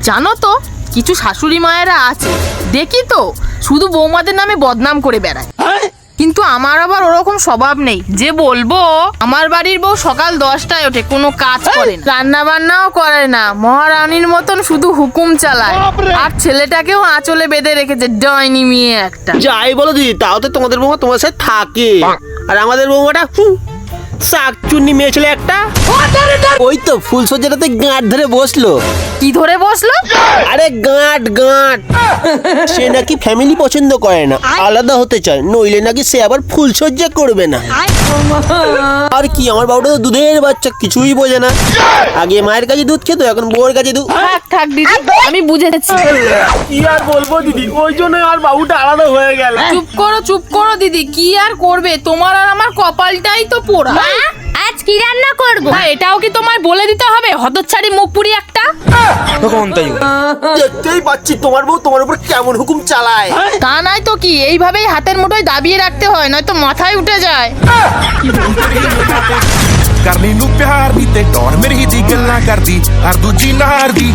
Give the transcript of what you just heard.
জানো তো কিছু শাশুড়ি মায়েরা আছে, দেখি তো শুধু বৌমাদের নামে বদনাম করে বেড়ায়। কিন্তু আমার আবার ওরকম স্বভাব নেই যে বলবো। আমার বাড়ির বউ সকাল 10টায় ওঠে, কোনো কাজ করে না, রান্না বান্নাও করে না, মহারানীর মতন শুধু হুকুম চালায়। আর ছেলেটাকেও আঁচলে বেঁধে রেখেছে, ডাইনি মেয়ে একটা। যাই বলো দিদি, তাও তো তোমাদের বৌমা তোমার সাথে থাকে, আর আমাদের বৌমাটা শাকচুন্নি মেয়ে ছেলে একটা। ওই তো ফুলসজ্জাটাতে গাঁট ধরে বসলো। কি ধরে বসলো? আরে গাঁট গাঁট। সে নাকি ফ্যামিলি পছন্দ করে না, আলাদা হতে চায়, নইলে নাকি সে আবার ফুলসজ্জা করবে না। আর কি, আমার বাবুটা তো দুধের বাচ্চা, কিছুই বোঝে না। আগে মায়ের কাছে দুধ খেতো, এখন বউয়ের কাছে দুধ। থাক থাক দিদি, আমি বুঝেছি। কি আর বলবো দিদি, ওই জন্য আর বাবুটা আলাদা হয়ে গেল। চুপ করো দিদি, কি আর করবে, তোমার আর আমার কপালটাই তো পোড়া। আজ কি রান্না করব? এটাও কি তোমায় বলে দিতে হবে? হতচ্ছাড়ি মুখ পুরি একটা। দেখতেই পাচ্ছি তোমার বউ তোমার উপর কেমন হুকুম চালায়। তা নয় তো কি, এইভাবেই হাতের মুঠোয় দাবিয়ে রাখতে হয়, নয়তো মাথায় উঠে যায়। ਕਰਨੀ ਨੂੰ ਪਿਆਰ ਦੀ ਤੇ ਟੌਰ ਮੇਰੀ ਦੀ ਗੱਲਾਂ ਕਰਦੀ ਹਰ ਦੂਜੀ ਨਾਰ ਦੀ